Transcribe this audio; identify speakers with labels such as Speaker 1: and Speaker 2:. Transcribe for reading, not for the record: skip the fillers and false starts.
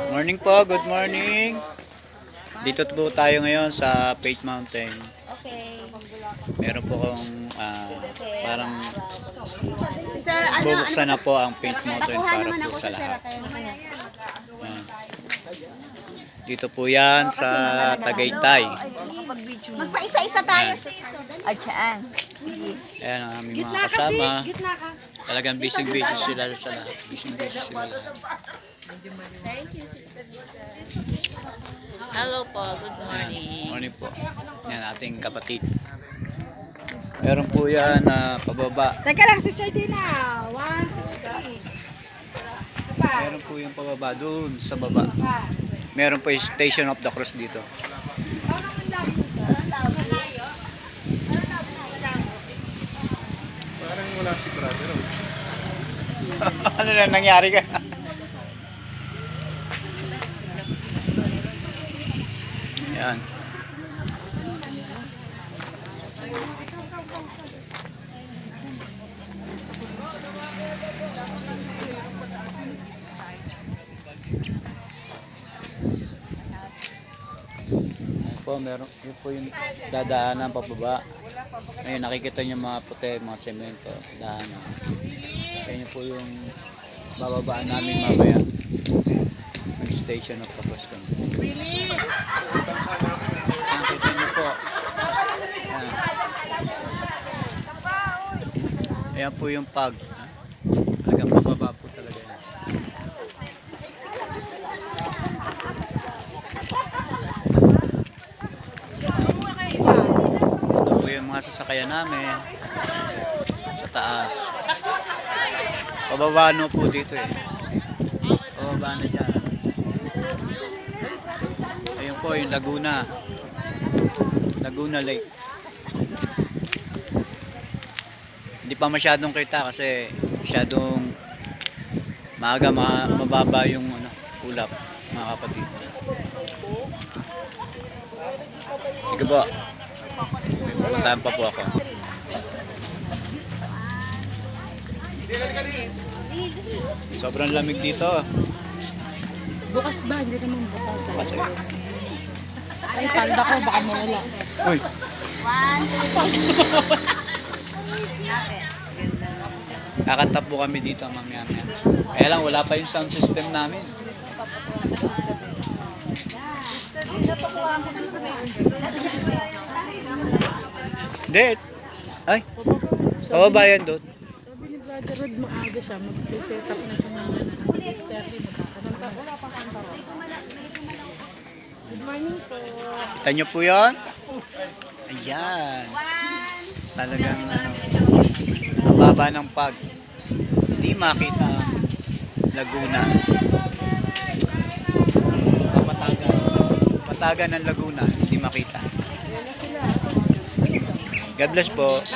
Speaker 1: Morning po, good morning. Dito po tayo ngayon sa Faith Mountain.
Speaker 2: Okay.
Speaker 1: Meron po akong parang
Speaker 2: Si Sir,
Speaker 1: bubuksan na po ang Faith Mountain
Speaker 2: Pakuha
Speaker 1: para
Speaker 2: naman
Speaker 1: po
Speaker 2: ako
Speaker 1: sa
Speaker 2: sa Sir.
Speaker 1: lahat. Ayan. Dito po yan sa Tagaytay.
Speaker 2: Magpaisa-isa tayo,
Speaker 1: Ayan.
Speaker 2: sis.
Speaker 3: At saan?
Speaker 1: Ayan ang aming mga kasama. Talagang busy-busy sila sa lahat. Busy-busy sila lahat.
Speaker 3: Hello po, good morning.
Speaker 1: Morning po. Yan ating kapatid. Meron po yan na pababa.
Speaker 2: Teka lang, Sister Dina. 1, 2, 3.
Speaker 1: Meron po yung pababa doon sa baba. Meron po yung Station of the Cross dito.
Speaker 4: Parang wala si brother.
Speaker 1: Ano na nangyari ka? Yan. Meron yun po yung dadaanan pababa. Ngayon nakikita niyo mga puti, mga semento, daanan. Ayun po yung bababaan namin mamaya. Ang Station of the Cross kami. Nakikita niyo po. Ayan. Ayan po yung pag. Talagang pababa po talaga yan. Ito po yung mga sasakyan namin sa taas. Pababa no po dito eh. Pababa na dyan. Ayun po yung Laguna. Laguna Lake. Hindi pa masyadong kita kasi masyadong maaga mababa yung ulap, mga kapatid. Ika po. May pupuntahan pa po ako. Sobrang lamig dito.
Speaker 5: Bukas ba? Hindi naman bukas.
Speaker 1: Kasi,
Speaker 5: Ay, tanda ko, baka mawala.
Speaker 1: uy,
Speaker 2: 1, 2,
Speaker 1: kakanta po kami dito mamaya. Kaya lang wala pa yung sound system namin. Hindi. Ay, pababa yan doon.
Speaker 5: Sabi ni Brother Rod, maaga siya. Mag-set up na siya ng 6:30. Magkakanta. Good morning po.
Speaker 1: Kita nyo po yun? Ayan. Talagang ang baba ng pag. Hindi makita ang Laguna. Patagan ng Laguna. Hindi makita. God bless po.